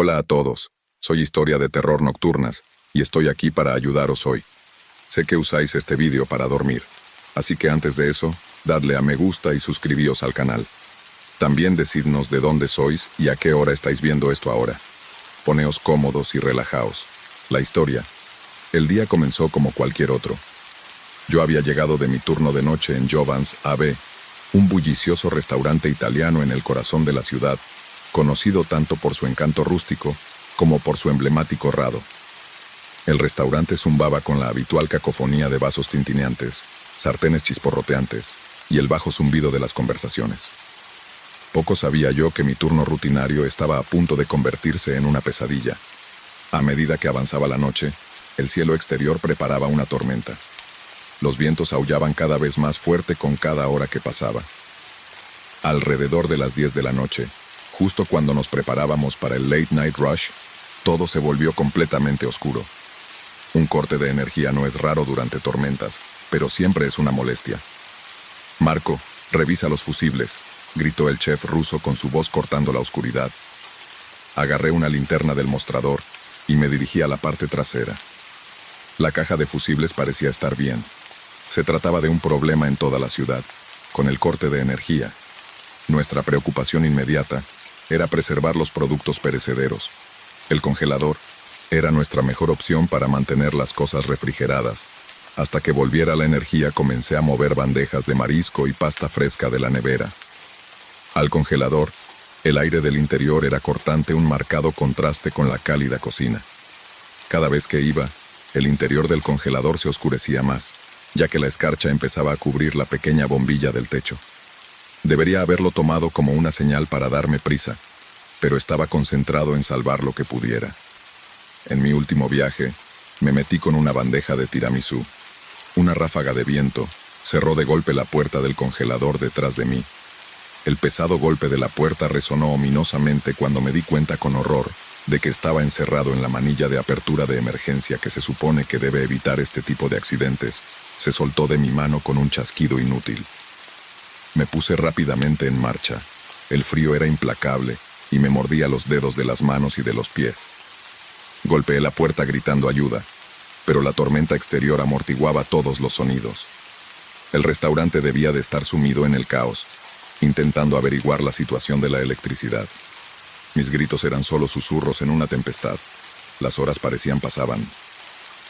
Hola a todos, soy Historia de Terror Nocturnas, y estoy aquí para ayudaros hoy. Sé que usáis este vídeo para dormir, así que antes de eso, dadle a me gusta y suscribíos al canal. También decidnos de dónde sois y a qué hora estáis viendo esto ahora. Poneos cómodos y relajaos. La historia. El día comenzó como cualquier otro. Yo había llegado de mi turno de noche en Giovan's AB, un bullicioso restaurante italiano en el corazón de la ciudad, conocido tanto por su encanto rústico como por su emblemático rado. El restaurante zumbaba con la habitual cacofonía de vasos tintineantes, sartenes chisporroteantes y el bajo zumbido de las conversaciones. Poco sabía yo que mi turno rutinario estaba a punto de convertirse en una pesadilla. A medida que avanzaba la noche, el cielo exterior preparaba una tormenta. Los vientos aullaban cada vez más fuerte con cada hora que pasaba. Alrededor de las 10 de la noche, justo cuando nos preparábamos para el Late Night Rush, todo se volvió completamente oscuro. Un corte de energía no es raro durante tormentas, pero siempre es una molestia. «Marco, revisa los fusibles», gritó el chef ruso con su voz cortando la oscuridad. Agarré una linterna del mostrador y me dirigí a la parte trasera. La caja de fusibles parecía estar bien. Se trataba de un problema en toda la ciudad, con el corte de energía. Nuestra preocupación inmediata era preservar los productos perecederos. El congelador era nuestra mejor opción para mantener las cosas refrigeradas. Hasta que volviera la energía comencé a mover bandejas de marisco y pasta fresca de la nevera. Al congelador, el aire del interior era cortante, un marcado contraste con la cálida cocina. Cada vez que iba, el interior del congelador se oscurecía más, ya que la escarcha empezaba a cubrir la pequeña bombilla del techo. Debería haberlo tomado como una señal para darme prisa, pero estaba concentrado en salvar lo que pudiera. En mi último viaje, me metí con una bandeja de tiramisú. Una ráfaga de viento cerró de golpe la puerta del congelador detrás de mí. El pesado golpe de la puerta resonó ominosamente cuando me di cuenta con horror de que estaba encerrado en la manilla de apertura de emergencia que se supone que debe evitar este tipo de accidentes. Se soltó de mi mano con un chasquido inútil. Me puse rápidamente en marcha. El frío era implacable y me mordía los dedos de las manos y de los pies. Golpeé la puerta gritando ayuda, pero la tormenta exterior amortiguaba todos los sonidos. El restaurante debía de estar sumido en el caos, intentando averiguar la situación de la electricidad. Mis gritos eran solo susurros en una tempestad. Las horas parecían pasaban.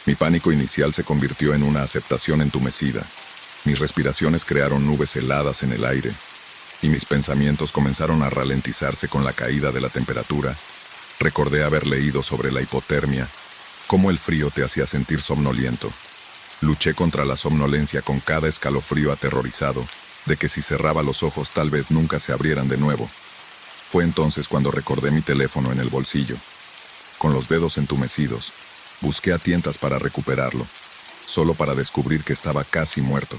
Mi pánico inicial se convirtió en una aceptación entumecida. Mis respiraciones crearon nubes heladas en el aire, y mis pensamientos comenzaron a ralentizarse con la caída de la temperatura. Recordé haber leído sobre la hipotermia, cómo el frío te hacía sentir somnoliento. Luché contra la somnolencia con cada escalofrío aterrorizado, de que si cerraba los ojos tal vez nunca se abrieran de nuevo. Fue entonces cuando recordé mi teléfono en el bolsillo. Con los dedos entumecidos, busqué a tientas para recuperarlo, solo para descubrir que estaba casi muerto,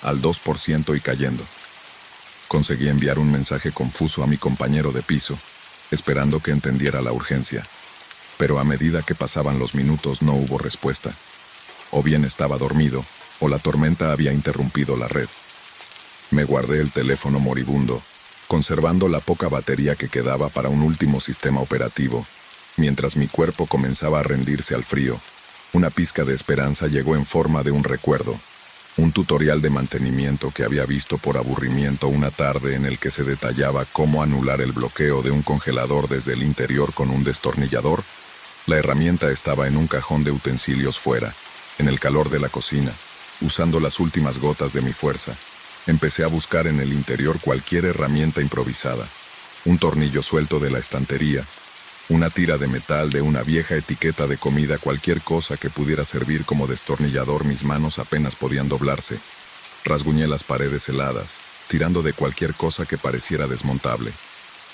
al 2% y cayendo. Conseguí enviar un mensaje confuso a mi compañero de piso, esperando que entendiera la urgencia. Pero a medida que pasaban los minutos no hubo respuesta. O bien estaba dormido, o la tormenta había interrumpido la red. Me guardé el teléfono moribundo, conservando la poca batería que quedaba para un último sistema operativo. Mientras mi cuerpo comenzaba a rendirse al frío, una pizca de esperanza llegó en forma de un recuerdo. Un tutorial de mantenimiento que había visto por aburrimiento una tarde en el que se detallaba cómo anular el bloqueo de un congelador desde el interior con un destornillador. La herramienta estaba en un cajón de utensilios fuera, en el calor de la cocina, usando las últimas gotas de mi fuerza. Empecé a buscar en el interior cualquier herramienta improvisada. Un tornillo suelto de la estantería, una tira de metal de una vieja etiqueta de comida, cualquier cosa que pudiera servir como destornillador. Mis manos apenas podían doblarse. Rasguñé las paredes heladas, tirando de cualquier cosa que pareciera desmontable.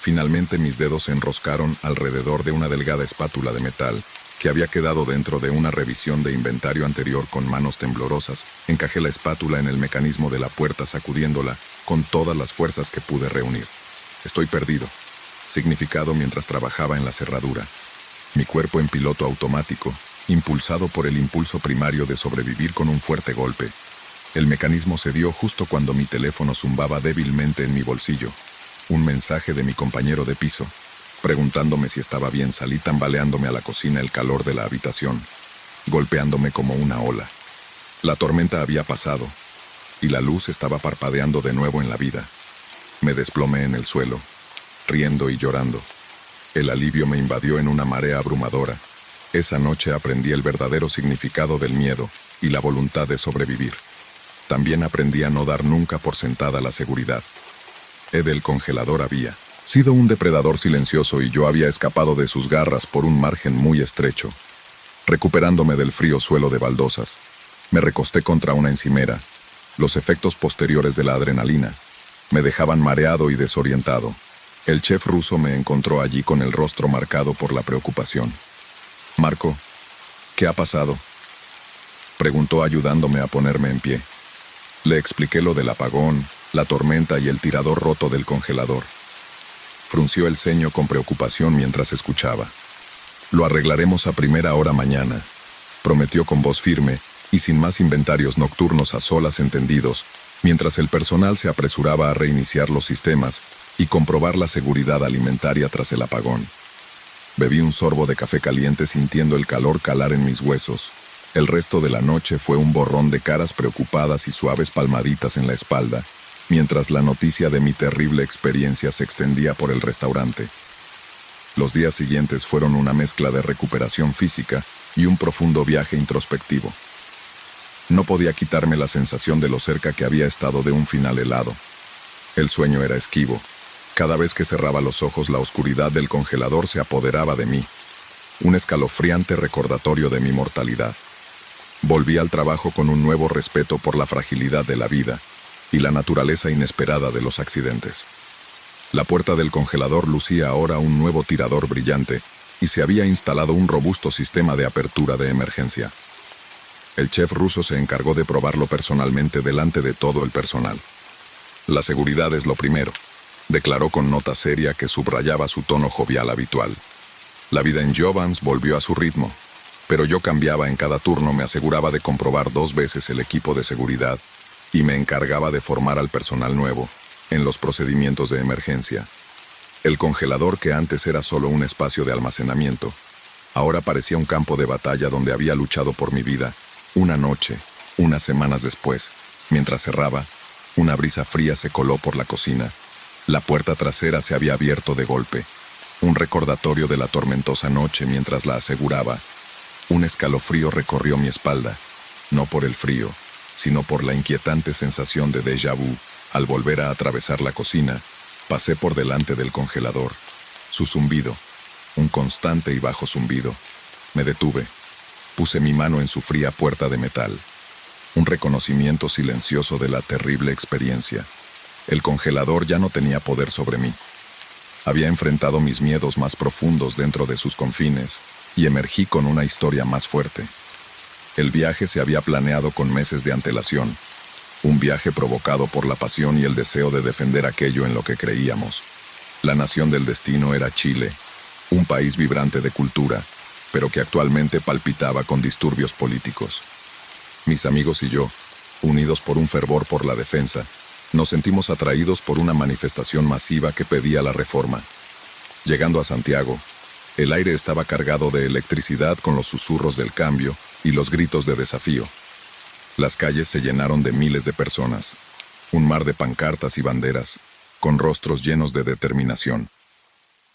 Finalmente mis dedos se enroscaron alrededor de una delgada espátula de metal que había quedado dentro de una revisión de inventario anterior. Con manos temblorosas, encajé la espátula en el mecanismo de la puerta, sacudiéndola con todas las fuerzas que pude reunir. «Estoy perdido», significado mientras trabajaba en la cerradura. Mi cuerpo en piloto automático, impulsado por el impulso primario de sobrevivir con un fuerte golpe. El mecanismo cedió justo cuando mi teléfono zumbaba débilmente en mi bolsillo. Un mensaje de mi compañero de piso. Preguntándome si estaba bien, salí tambaleándome a la cocina, el calor de la habitación, golpeándome como una ola. La tormenta había pasado, y la luz estaba parpadeando de nuevo en la vida. Me desplomé en el suelo, riendo y llorando. El alivio me invadió en una marea abrumadora. Esa noche aprendí el verdadero significado del miedo y la voluntad de sobrevivir. También aprendí a no dar nunca por sentada la seguridad. Ed el congelador había sido un depredador silencioso y yo había escapado de sus garras por un margen muy estrecho. Recuperándome del frío suelo de baldosas, me recosté contra una encimera. Los efectos posteriores de la adrenalina me dejaban mareado y desorientado. El chef ruso me encontró allí con el rostro marcado por la preocupación. «Marco, ¿qué ha pasado?», preguntó ayudándome a ponerme en pie. Le expliqué lo del apagón, la tormenta y el tirador roto del congelador. Frunció el ceño con preocupación mientras escuchaba. «Lo arreglaremos a primera hora mañana», prometió con voz firme y sin más inventarios nocturnos a solas entendidos, mientras el personal se apresuraba a reiniciar los sistemas y comprobar la seguridad alimentaria tras el apagón. Bebí un sorbo de café caliente sintiendo el calor calar en mis huesos. El resto de la noche fue un borrón de caras preocupadas y suaves palmaditas en la espalda, mientras la noticia de mi terrible experiencia se extendía por el restaurante. Los días siguientes fueron una mezcla de recuperación física y un profundo viaje introspectivo. No podía quitarme la sensación de lo cerca que había estado de un final helado. El sueño era esquivo. Cada vez que cerraba los ojos, la oscuridad del congelador se apoderaba de mí. Un escalofriante recordatorio de mi mortalidad. Volví al trabajo con un nuevo respeto por la fragilidad de la vida y la naturaleza inesperada de los accidentes. La puerta del congelador lucía ahora un nuevo tirador brillante y se había instalado un robusto sistema de apertura de emergencia. El chef ruso se encargó de probarlo personalmente delante de todo el personal. «La seguridad es lo primero», declaró con nota seria que subrayaba su tono jovial habitual. La vida en Jovans volvió a su ritmo, pero yo cambiaba en cada turno, me aseguraba de comprobar 2 veces el equipo de seguridad y me encargaba de formar al personal nuevo en los procedimientos de emergencia. El congelador, que antes era solo un espacio de almacenamiento, ahora parecía un campo de batalla donde había luchado por mi vida. Una noche, unas semanas después, mientras cerraba, una brisa fría se coló por la cocina. La puerta trasera se había abierto de golpe. Un recordatorio de la tormentosa noche mientras la aseguraba. Un escalofrío recorrió mi espalda, no por el frío, sino por la inquietante sensación de déjà vu. Al volver a atravesar la cocina, pasé por delante del congelador. Su zumbido, un constante y bajo zumbido. Me detuve. Puse mi mano en su fría puerta de metal. Un reconocimiento silencioso de la terrible experiencia. El congelador ya no tenía poder sobre mí. Había enfrentado mis miedos más profundos dentro de sus confines y emergí con una historia más fuerte. El viaje se había planeado con meses de antelación. Un viaje provocado por la pasión y el deseo de defender aquello en lo que creíamos. La nación del destino era Chile, un país vibrante de cultura, pero que actualmente palpitaba con disturbios políticos. Mis amigos y yo, unidos por un fervor por la defensa, nos sentimos atraídos por una manifestación masiva que pedía la reforma. Llegando a Santiago, el aire estaba cargado de electricidad con los susurros del cambio y los gritos de desafío. Las calles se llenaron de miles de personas, un mar de pancartas y banderas, con rostros llenos de determinación.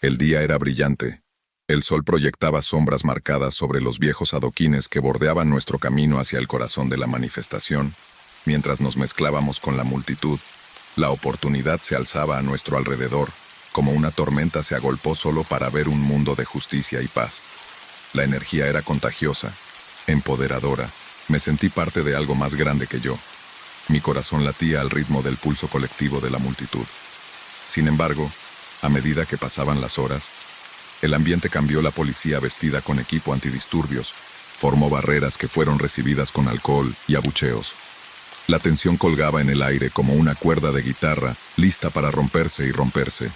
El día era brillante. El sol proyectaba sombras marcadas sobre los viejos adoquines que bordeaban nuestro camino hacia el corazón de la manifestación. Mientras nos mezclábamos con la multitud, la oportunidad se alzaba a nuestro alrededor, como una tormenta se agolpó solo para ver un mundo de justicia y paz. La energía era contagiosa, empoderadora. Me sentí parte de algo más grande que yo. Mi corazón latía al ritmo del pulso colectivo de la multitud. Sin embargo, a medida que pasaban las horas, el ambiente cambió. La policía, vestida con equipo antidisturbios, formó barreras que fueron recibidas con alcohol y abucheos. La tensión colgaba en el aire como una cuerda de guitarra, lista para romperse y romperse.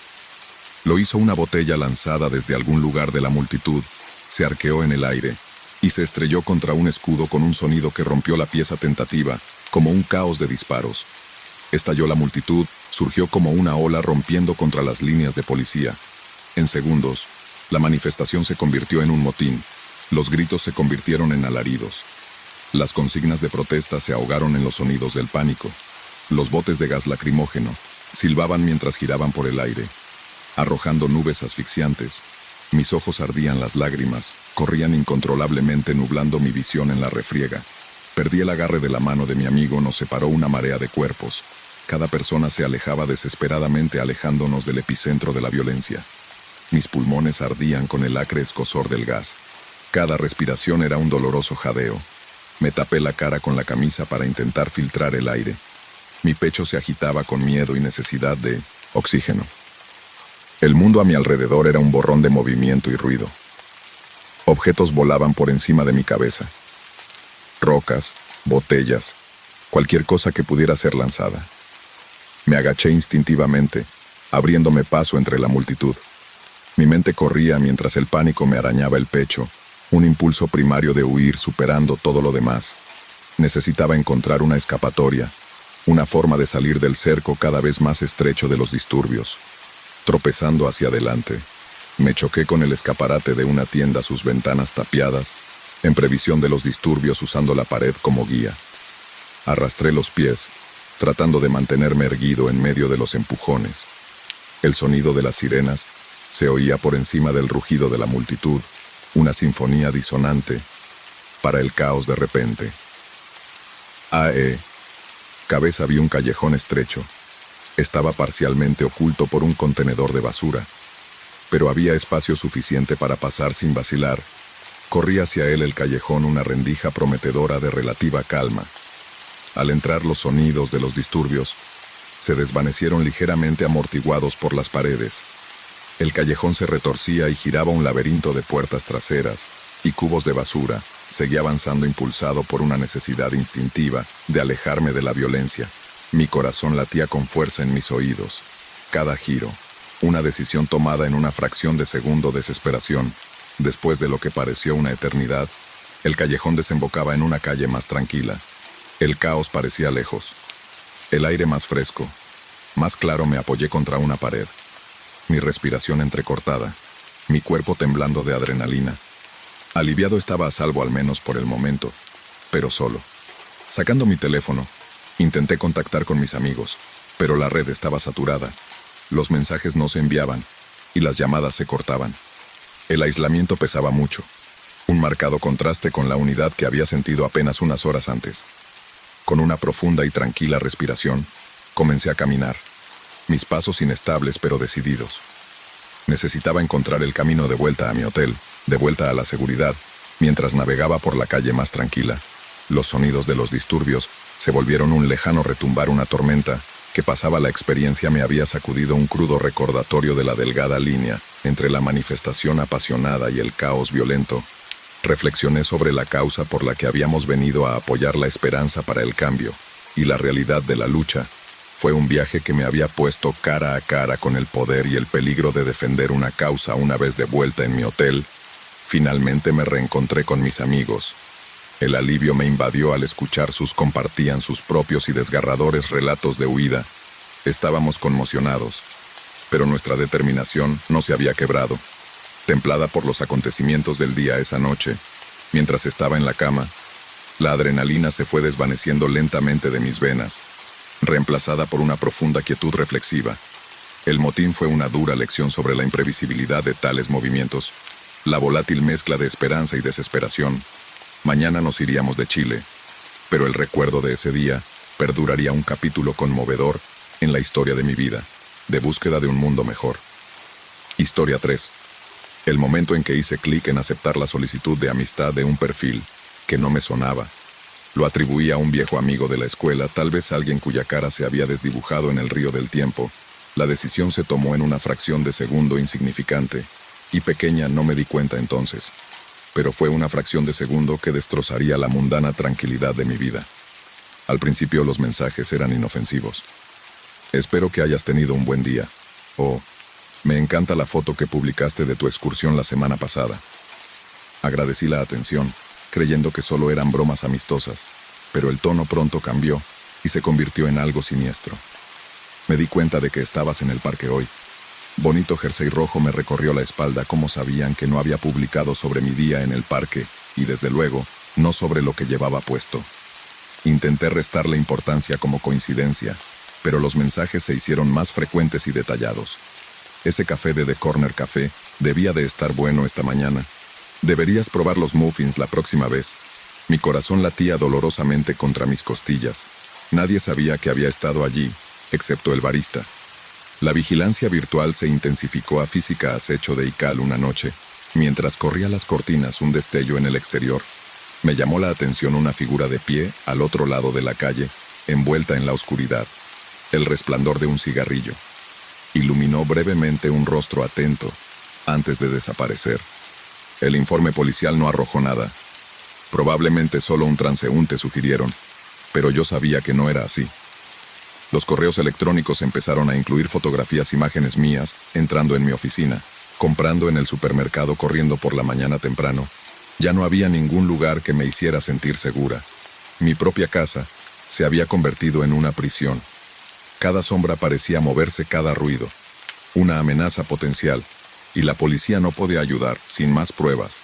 Lo hizo una botella lanzada desde algún lugar de la multitud, se arqueó en el aire y se estrelló contra un escudo con un sonido que rompió la pieza tentativa, como un caos de disparos. Estalló la multitud, surgió como una ola rompiendo contra las líneas de policía. En segundos, la manifestación se convirtió en un motín. Los gritos se convirtieron en alaridos. Las consignas de protesta se ahogaron en los sonidos del pánico. Los botes de gas lacrimógeno silbaban mientras giraban por el aire, arrojando nubes asfixiantes. Mis ojos ardían, las lágrimas corrían incontrolablemente, nublando mi visión en la refriega. Perdí el agarre de la mano de mi amigo, nos separó una marea de cuerpos. Cada persona se alejaba desesperadamente, alejándonos del epicentro de la violencia. Mis pulmones ardían con el acre escozor del gas. Cada respiración era un doloroso jadeo. Me tapé la cara con la camisa para intentar filtrar el aire. Mi pecho se agitaba con miedo y necesidad de oxígeno. El mundo a mi alrededor era un borrón de movimiento y ruido. Objetos volaban por encima de mi cabeza. Rocas, botellas, cualquier cosa que pudiera ser lanzada. Me agaché instintivamente, abriéndome paso entre la multitud. Mi mente corría mientras el pánico me arañaba el pecho, un impulso primario de huir superando todo lo demás. Necesitaba encontrar una escapatoria, una forma de salir del cerco cada vez más estrecho de los disturbios. Tropezando hacia adelante, me choqué con el escaparate de una tienda, sus ventanas tapiadas, en previsión de los disturbios, usando la pared como guía. Arrastré los pies, tratando de mantenerme erguido en medio de los empujones. El sonido de las sirenas se oía por encima del rugido de la multitud, una sinfonía disonante para el caos de repente. Cabeza, vi un callejón estrecho. Estaba parcialmente oculto por un contenedor de basura, pero había espacio suficiente para pasar sin vacilar. Corrí hacia él, el callejón, una rendija prometedora de relativa calma. Al entrar, los sonidos de los disturbios se desvanecieron ligeramente, amortiguados por las paredes. El callejón se retorcía y giraba, un laberinto de puertas traseras y cubos de basura. Seguía avanzando, impulsado por una necesidad instintiva de alejarme de la violencia. Mi corazón latía con fuerza en mis oídos. Cada giro, una decisión tomada en una fracción de segundo, desesperación. Después de lo que pareció una eternidad, el callejón desembocaba en una calle más tranquila. El caos parecía lejos. El aire más fresco, más claro. Me apoyé contra una pared. Mi respiración entrecortada, mi cuerpo temblando de adrenalina. Aliviado, estaba a salvo, al menos por el momento, pero solo. Sacando mi teléfono, intenté contactar con mis amigos, pero la red estaba saturada. Los mensajes no se enviaban y las llamadas se cortaban. El aislamiento pesaba mucho, un marcado contraste con la unidad que había sentido apenas unas horas antes. Con una profunda y tranquila respiración, comencé a caminar, mis pasos inestables pero decididos. Necesitaba encontrar el camino de vuelta a mi hotel, de vuelta a la seguridad. Mientras navegaba por la calle más tranquila, los sonidos de los disturbios se volvieron un lejano retumbar. Una tormenta que pasaba. La experiencia me había sacudido, un crudo recordatorio de la delgada línea entre la manifestación apasionada y el caos violento. Reflexioné sobre la causa por la que habíamos venido a apoyar, la esperanza para el cambio y la realidad de la lucha. Fue un viaje que me había puesto cara a cara con el poder y el peligro de defender una causa. Una vez de vuelta en mi hotel, finalmente me reencontré con mis amigos. El alivio me invadió al escuchar compartían sus propios y desgarradores relatos de huida. Estábamos conmocionados, pero nuestra determinación no se había quebrado. Templada por los acontecimientos del día, esa noche, mientras estaba en la cama, la adrenalina se fue desvaneciendo lentamente de mis venas, reemplazada por una profunda quietud reflexiva. El motín fue una dura lección sobre la imprevisibilidad de tales movimientos, la volátil mezcla de esperanza y desesperación. Mañana nos iríamos de Chile, pero el recuerdo de ese día perduraría, un capítulo conmovedor en la historia de mi vida, de búsqueda de un mundo mejor. Historia 3. El momento en que hice clic en aceptar la solicitud de amistad de un perfil que no me sonaba. Lo atribuía a un viejo amigo de la escuela, tal vez alguien cuya cara se había desdibujado en el río del tiempo. La decisión se tomó en una fracción de segundo, insignificante y pequeña. No me di cuenta entonces, pero fue una fracción de segundo que destrozaría la mundana tranquilidad de mi vida. Al principio los mensajes eran inofensivos. Espero que hayas tenido un buen día. Me encanta la foto que publicaste de tu excursión la semana pasada. Agradecí la atención, creyendo que solo eran bromas amistosas, pero el tono pronto cambió y se convirtió en algo siniestro. Me di cuenta de que estabas en el parque hoy. Bonito jersey rojo me recorrió la espalda como sabían que no había publicado sobre mi día en el parque, y desde luego, no sobre lo que llevaba puesto. Intenté restarle importancia como coincidencia, pero los mensajes se hicieron más frecuentes y detallados. Ese café de The Corner Café debía de estar bueno esta mañana. Deberías probar los muffins la próxima vez. Mi corazón latía dolorosamente contra mis costillas. Nadie sabía que había estado allí, excepto el barista. La vigilancia virtual se intensificó a física acecho de Ical una noche, mientras corría las cortinas un destello en el exterior. Me llamó la atención una figura de pie al otro lado de la calle, envuelta en la oscuridad. El resplandor de un cigarrillo iluminó brevemente un rostro atento, antes de desaparecer. El informe policial no arrojó nada. Probablemente solo un transeúnte sugirieron, pero yo sabía que no era así. Los correos electrónicos empezaron a incluir fotografías, imágenes mías, entrando en mi oficina, comprando en el supermercado, corriendo por la mañana temprano. Ya no había ningún lugar que me hiciera sentir segura. Mi propia casa se había convertido en una prisión. Cada sombra parecía moverse, cada ruido. Una amenaza potencial, y la policía no podía ayudar, sin más pruebas.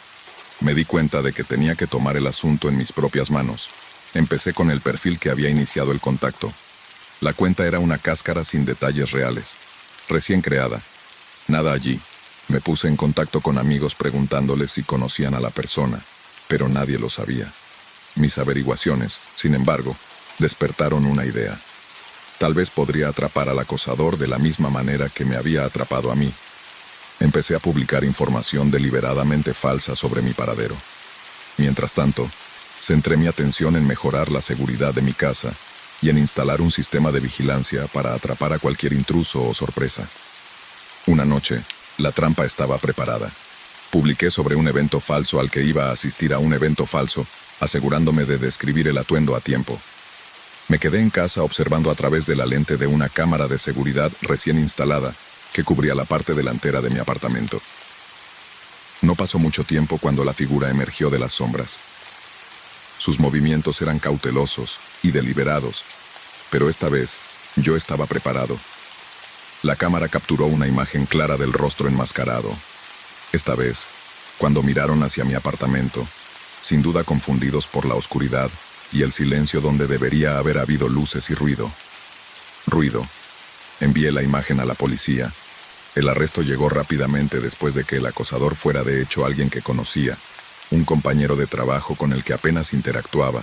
Me di cuenta de que tenía que tomar el asunto en mis propias manos. Empecé con el perfil que había iniciado el contacto. La cuenta era una cáscara sin detalles reales, recién creada. Nada allí. Me puse en contacto con amigos preguntándoles si conocían a la persona, pero nadie lo sabía. Mis averiguaciones, sin embargo, despertaron una idea. Tal vez podría atrapar al acosador de la misma manera que me había atrapado a mí. Empecé a publicar información deliberadamente falsa sobre mi paradero. Mientras tanto, centré mi atención en mejorar la seguridad de mi casa y en instalar un sistema de vigilancia para atrapar a cualquier intruso o sorpresa. Una noche, la trampa estaba preparada. Publiqué sobre un evento falso al que iba a asistir a un evento falso, asegurándome de describir el atuendo a tiempo. Me quedé en casa observando a través de la lente de una cámara de seguridad recién instalada que cubría la parte delantera de mi apartamento. No pasó mucho tiempo cuando la figura emergió de las sombras. Sus movimientos eran cautelosos y deliberados, pero esta vez yo estaba preparado. La cámara capturó una imagen clara del rostro enmascarado. Esta vez, cuando miraron hacia mi apartamento, sin duda confundidos por la oscuridad y el silencio donde debería haber habido luces y ruido. Ruido. Envié la imagen a la policía. El arresto llegó rápidamente después de que el acosador fuera de hecho alguien que conocía, un compañero de trabajo con el que apenas interactuaba,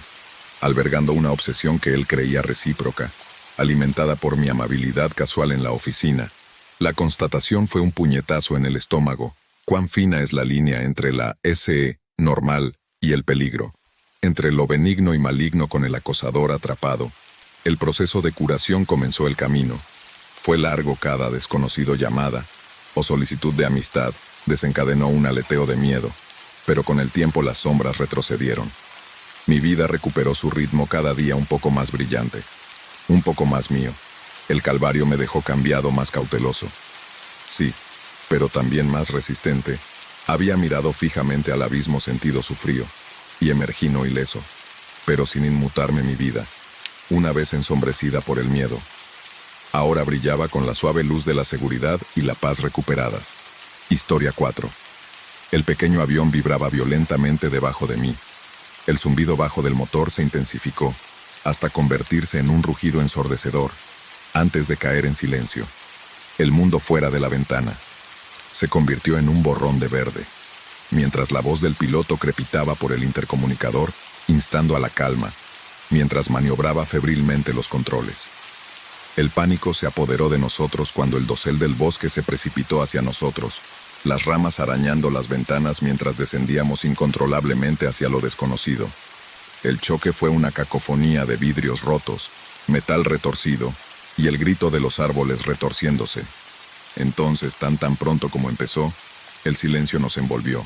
albergando una obsesión que él creía recíproca, alimentada por mi amabilidad casual en la oficina. La constatación fue un puñetazo en el estómago. Cuán fina es la línea entre la SE normal y el peligro, entre lo benigno y maligno con el acosador atrapado. El proceso de curación comenzó el camino. Fue largo. Cada desconocido llamada o solicitud de amistad desencadenó un aleteo de miedo, pero con el tiempo las sombras retrocedieron. Mi vida recuperó su ritmo, cada día un poco más brillante, un poco más mío. El calvario me dejó cambiado, más cauteloso. Sí, pero también más resistente. Había mirado fijamente al abismo, sentido su frío, y emergí no ileso, pero sin inmutarme mi vida, una vez ensombrecida por el miedo. Ahora brillaba con la suave luz de la seguridad y la paz recuperadas. Historia 4. El pequeño avión vibraba violentamente debajo de mí. El zumbido bajo del motor se intensificó, hasta convertirse en un rugido ensordecedor, antes de caer en silencio. El mundo fuera de la ventana se convirtió en un borrón de verde, mientras la voz del piloto crepitaba por el intercomunicador, instando a la calma, mientras maniobraba febrilmente los controles. El pánico se apoderó de nosotros cuando el dosel del bosque se precipitó hacia nosotros, las ramas arañando las ventanas mientras descendíamos incontrolablemente hacia lo desconocido. El choque fue una cacofonía de vidrios rotos, metal retorcido, y el grito de los árboles retorciéndose. Entonces, tan pronto como empezó, el silencio nos envolvió.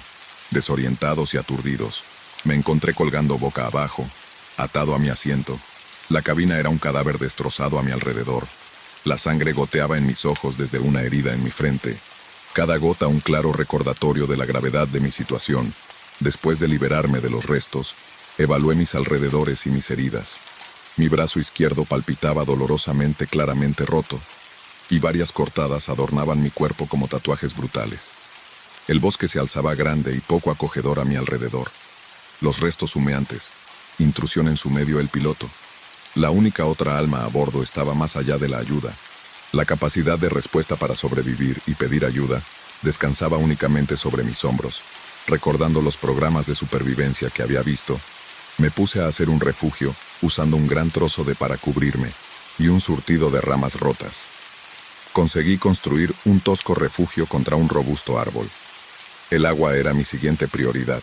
Desorientados y aturdidos, me encontré colgando boca abajo, atado a mi asiento. La cabina era un cadáver destrozado a mi alrededor. La sangre goteaba en mis ojos desde una herida en mi frente. Cada gota un claro recordatorio de la gravedad de mi situación. Después de liberarme de los restos, evalué mis alrededores y mis heridas. Mi brazo izquierdo palpitaba dolorosamente, claramente roto. y varias cortadas adornaban mi cuerpo como tatuajes brutales. El bosque se alzaba grande y poco acogedor a mi alrededor. Los restos humeantes, intrusión en su medio el piloto. La única otra alma a bordo estaba más allá de la ayuda. La capacidad de respuesta para sobrevivir y pedir ayuda descansaba únicamente sobre mis hombros. Recordando los programas de supervivencia que había visto, me puse a hacer un refugio usando un gran trozo de para cubrirme y un surtido de ramas rotas. Conseguí construir un tosco refugio contra un robusto árbol. El agua era mi siguiente prioridad.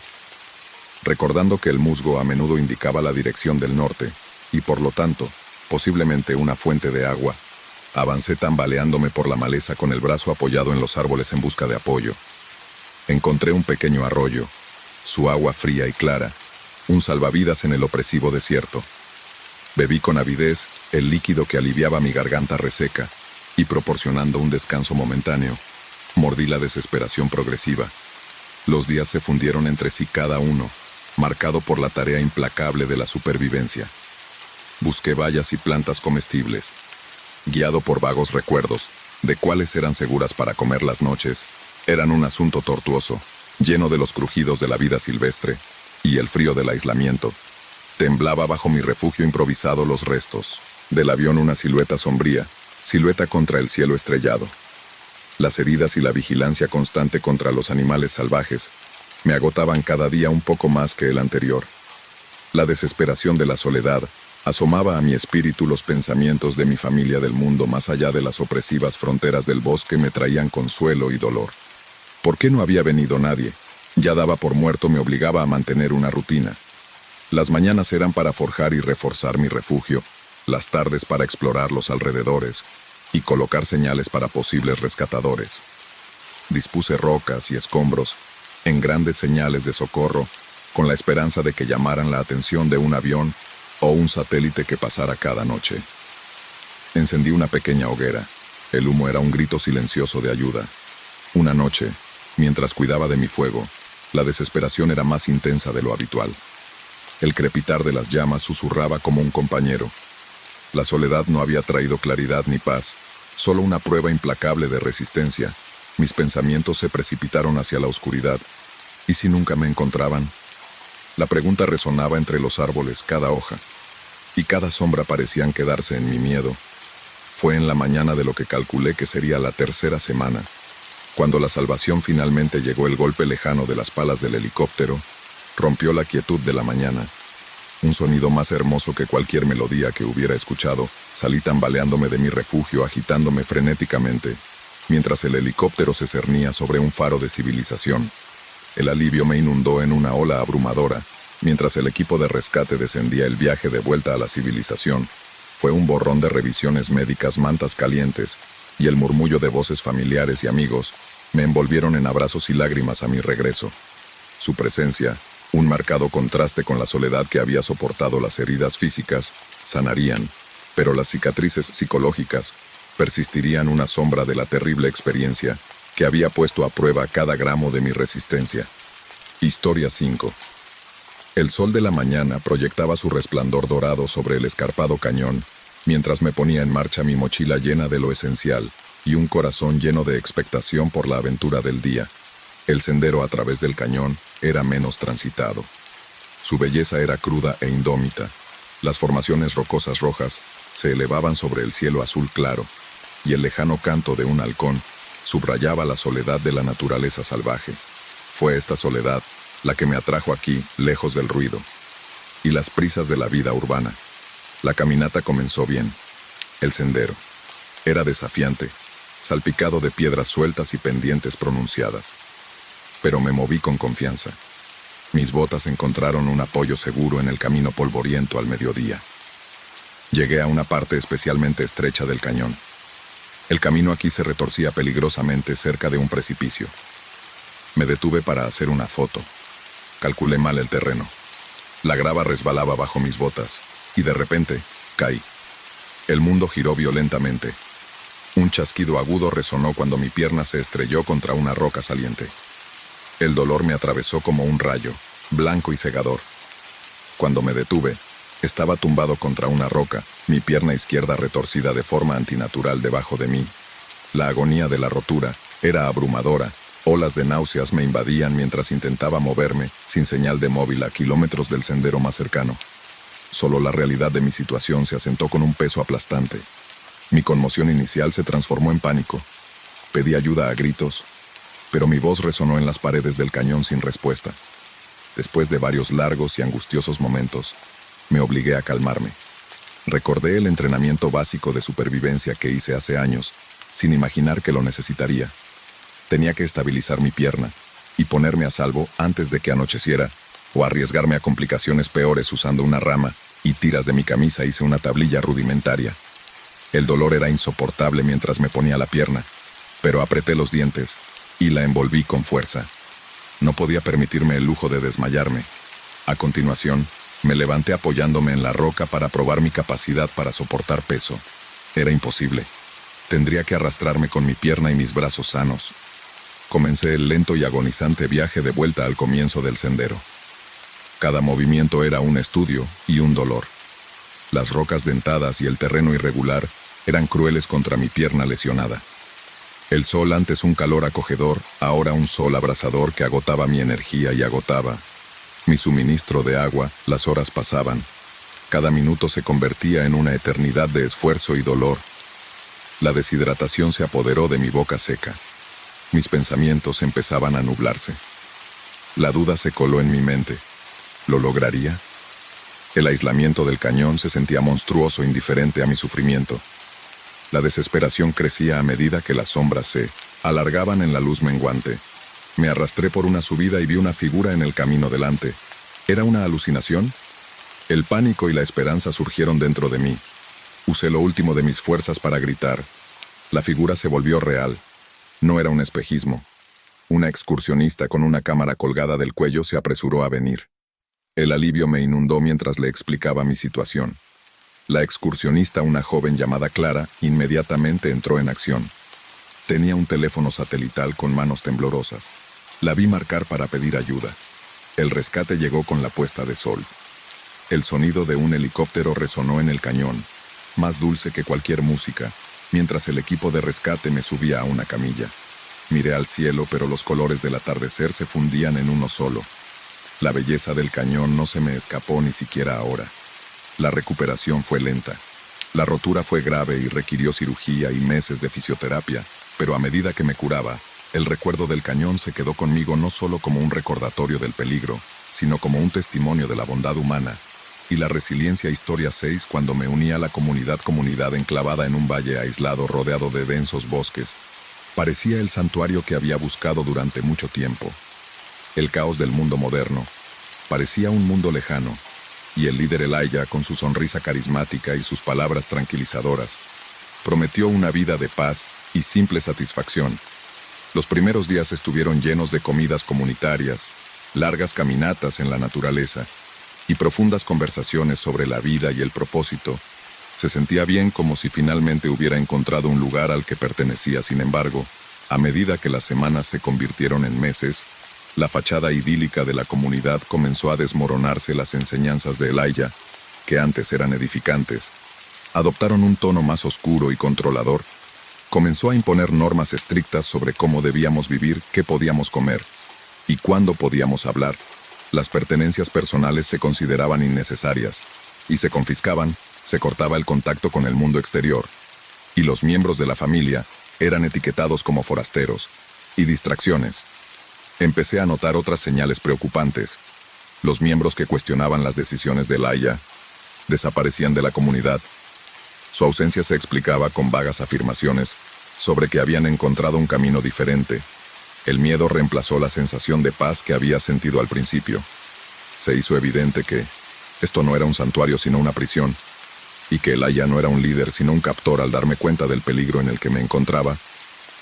Recordando que el musgo a menudo indicaba la dirección del norte, y por lo tanto, posiblemente una fuente de agua, avancé tambaleándome por la maleza con el brazo apoyado en los árboles en busca de apoyo. Encontré un pequeño arroyo, su agua fría y clara, un salvavidas en el opresivo desierto. Bebí con avidez el líquido que aliviaba mi garganta reseca, y proporcionando un descanso momentáneo, mordí la desesperación progresiva. Los días se fundieron entre sí cada uno, marcado por la tarea implacable de la supervivencia. Busqué bayas y plantas comestibles, guiado por vagos recuerdos de cuáles eran seguras para comer las noches. Eran un asunto tortuoso, lleno de los crujidos de la vida silvestre y el frío del aislamiento. Temblaba bajo mi refugio improvisado los restos del avión, una silueta sombría, silueta contra el cielo estrellado. Las heridas y la vigilancia constante contra los animales salvajes me agotaban cada día un poco más que el anterior. La desesperación de la soledad asomaba a mi espíritu. Los pensamientos de mi familia del mundo más allá de las opresivas fronteras del bosque me traían consuelo y dolor. ¿Por qué no había venido nadie? Ya daba por muerto, me obligaba a mantener una rutina. Las mañanas eran para forjar y reforzar mi refugio, las tardes para explorar los alrededores y colocar señales para posibles rescatadores. Dispuse rocas y escombros en grandes señales de socorro, con la esperanza de que llamaran la atención de un avión o un satélite que pasara cada noche. Encendí una pequeña hoguera. El humo era un grito silencioso de ayuda. Una noche, mientras cuidaba de mi fuego, la desesperación era más intensa de lo habitual. El crepitar de las llamas susurraba como un compañero. La soledad no había traído claridad ni paz, solo una prueba implacable de resistencia. Mis pensamientos se precipitaron hacia la oscuridad. ¿Y si nunca me encontraban? La pregunta resonaba entre los árboles, cada hoja y cada sombra parecían quedarse en mi miedo. Fue en la mañana de lo que calculé que sería la tercera semana, cuando la salvación finalmente llegó. El golpe lejano de las palas del helicóptero rompió la quietud de la mañana. Un sonido más hermoso que cualquier melodía que hubiera escuchado. Salí tambaleándome de mi refugio, agitándome frenéticamente, mientras el helicóptero se cernía sobre un faro de civilización. El alivio me inundó en una ola abrumadora, mientras el equipo de rescate descendía el viaje de vuelta a la civilización. Fue un borrón de revisiones médicas, mantas calientes, y el murmullo de voces familiares y amigos me envolvieron en abrazos y lágrimas a mi regreso. Su presencia, un marcado contraste con la soledad que había soportado. Las heridas físicas sanarían, pero las cicatrices psicológicas persistirían, una sombra de la terrible experiencia que había puesto a prueba cada gramo de mi resistencia. Historia 5. El sol de la mañana proyectaba su resplandor dorado sobre el escarpado cañón, mientras me ponía en marcha, mi mochila llena de lo esencial y un corazón lleno de expectación por la aventura del día. El sendero a través del cañón era menos transitado. Su belleza era cruda e indómita. Las formaciones rocosas rojas se elevaban sobre el cielo azul claro, y el lejano canto de un halcón subrayaba la soledad de la naturaleza salvaje. Fue esta soledad la que me atrajo aquí, lejos del ruido y las prisas de la vida urbana. La caminata comenzó bien. El sendero era desafiante, salpicado de piedras sueltas y pendientes pronunciadas. Pero me moví con confianza. Mis botas encontraron un apoyo seguro en el camino polvoriento al mediodía. Llegué a una parte especialmente estrecha del cañón. El camino aquí se retorcía peligrosamente cerca de un precipicio. Me detuve para hacer una foto. Calculé mal el terreno. La grava resbalaba bajo mis botas, y de repente, caí. El mundo giró violentamente. Un chasquido agudo resonó cuando mi pierna se estrelló contra una roca saliente. El dolor me atravesó como un rayo, blanco y cegador. Cuando me detuve, estaba tumbado contra una roca, mi pierna izquierda retorcida de forma antinatural debajo de mí, La agonía de la rotura era abrumadora. Olas de náuseas me invadían mientras intentaba moverme, sin señal de móvil a kilómetros del sendero más cercano. Solo la realidad de mi situación se asentó con un peso aplastante. Mi conmoción inicial se transformó en pánico. Pedí ayuda a gritos, pero mi voz resonó en las paredes del cañón sin respuesta. Después de varios largos y angustiosos momentos, me obligué a calmarme. Recordé el entrenamiento básico de supervivencia que hice hace años, sin imaginar que lo necesitaría. Tenía que estabilizar mi pierna y ponerme a salvo antes de que anocheciera, o arriesgarme a complicaciones peores usando una rama y tiras de mi camisa hice una tablilla rudimentaria. El dolor era insoportable mientras me ponía la pierna, pero apreté los dientes y la envolví con fuerza. No podía permitirme el lujo de desmayarme. A continuación, me levanté apoyándome en la roca para probar mi capacidad para soportar peso. Era imposible. Tendría que arrastrarme con mi pierna y mis brazos sanos. Comencé el lento y agonizante viaje de vuelta al comienzo del sendero. Cada movimiento era un estudio y un dolor. Las rocas dentadas y el terreno irregular eran crueles contra mi pierna lesionada. El sol, antes un calor acogedor, ahora un sol abrasador que agotaba mi energía y agotaba mi suministro de agua. Las horas pasaban. Cada minuto se convertía en una eternidad de esfuerzo y dolor. La deshidratación se apoderó de mi boca seca. Mis pensamientos empezaban a nublarse. La duda se coló en mi mente. ¿Lo lograría? El aislamiento del cañón se sentía monstruoso, indiferente a mi sufrimiento. La desesperación crecía a medida que las sombras se alargaban en la luz menguante. Me arrastré por una subida y vi una figura en el camino delante. ¿Era una alucinación? El pánico y la esperanza surgieron dentro de mí. Usé lo último de mis fuerzas para gritar. La figura se volvió real. No era un espejismo. Una excursionista con una cámara colgada del cuello se apresuró a venir. El alivio me inundó mientras le explicaba mi situación. La excursionista, una joven llamada Clara, inmediatamente entró en acción. Tenía un teléfono satelital con manos temblorosas. La vi marcar para pedir ayuda. El rescate llegó con la puesta de sol. El sonido de un helicóptero resonó en el cañón, más dulce que cualquier música, mientras el equipo de rescate me subía a una camilla. Miré al cielo, pero los colores del atardecer se fundían en uno solo. La belleza del cañón no se me escapó ni siquiera ahora. La recuperación fue lenta. La rotura fue grave y requirió cirugía y meses de fisioterapia, pero a medida que me curaba, el recuerdo del cañón se quedó conmigo no solo como un recordatorio del peligro, sino como un testimonio de la bondad humana y la resiliencia. Historia 6. Cuando me uní a la comunidad enclavada en un valle aislado rodeado de densos bosques, parecía el santuario que había buscado durante mucho tiempo. El caos del mundo moderno parecía un mundo lejano, y el líder Elijah, con su sonrisa carismática y sus palabras tranquilizadoras, prometió una vida de paz y simple satisfacción. Los primeros días estuvieron llenos de comidas comunitarias, largas caminatas en la naturaleza y profundas conversaciones sobre la vida y el propósito. Se sentía bien, como si finalmente hubiera encontrado un lugar al que pertenecía. Sin embargo, a medida que las semanas se convirtieron en meses, la fachada idílica de la comunidad comenzó a desmoronarse. Las enseñanzas de Elijah, que antes eran edificantes, adoptaron un tono más oscuro y controlador. Comenzó a imponer normas estrictas sobre cómo debíamos vivir, qué podíamos comer y cuándo podíamos hablar. Las pertenencias personales se consideraban innecesarias y se confiscaban. Se cortaba el contacto con el mundo exterior, y los miembros de la familia eran etiquetados como forasteros y distracciones. Empecé a notar otras señales preocupantes. Los miembros que cuestionaban las decisiones de Elijah desaparecían de la comunidad. Su ausencia se explicaba con vagas afirmaciones sobre que habían encontrado un camino diferente. El miedo reemplazó la sensación de paz que había sentido al principio. Se hizo evidente que esto no era un santuario sino una prisión, y que Elijah no era un líder sino un captor. Al darme cuenta del peligro en el que me encontraba,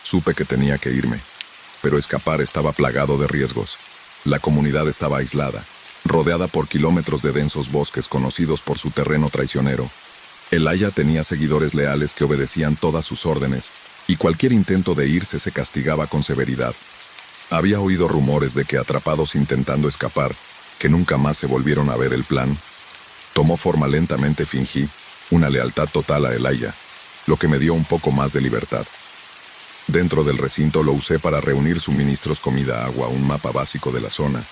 supe que tenía que irme. Pero escapar estaba plagado de riesgos. La comunidad estaba aislada, rodeada por kilómetros de densos bosques conocidos por su terreno traicionero. Elijah tenía seguidores leales que obedecían todas sus órdenes, y cualquier intento de irse se castigaba con severidad. Había oído rumores de que, atrapados intentando escapar, que nunca más se volvieron a ver. El plan tomó forma lentamente. Fingí una lealtad total a Elijah, lo que me dio un poco más de libertad. Dentro del recinto lo usé para reunir suministros, comida, agua, un mapa básico de la zona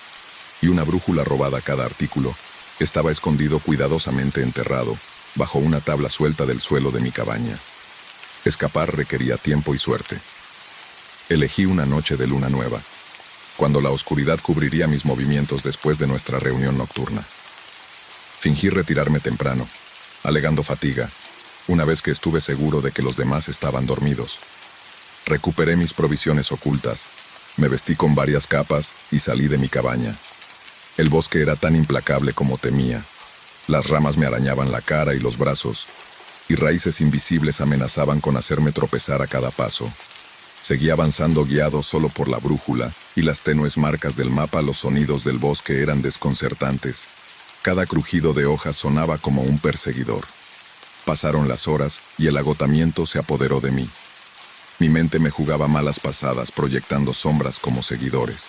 y una brújula robada. Cada artículo estaba escondido cuidadosamente enterrado bajo una tabla suelta del suelo de mi cabaña. Escapar requería tiempo y suerte. Elegí una noche de luna nueva, cuando la oscuridad cubriría mis movimientos después de nuestra reunión nocturna. Fingí retirarme temprano, alegando fatiga, una vez que estuve seguro de que los demás estaban dormidos. Recuperé mis provisiones ocultas, me vestí con varias capas y salí de mi cabaña. El bosque era tan implacable como temía. Las ramas me arañaban la cara y los brazos, y raíces invisibles amenazaban con hacerme tropezar a cada paso. Seguí avanzando guiado solo por la brújula y las tenues marcas del mapa. Los sonidos del bosque eran desconcertantes. Cada crujido de hojas sonaba como un perseguidor. Pasaron las horas y el agotamiento se apoderó de mí. Mi mente me jugaba malas pasadas, proyectando sombras como seguidores.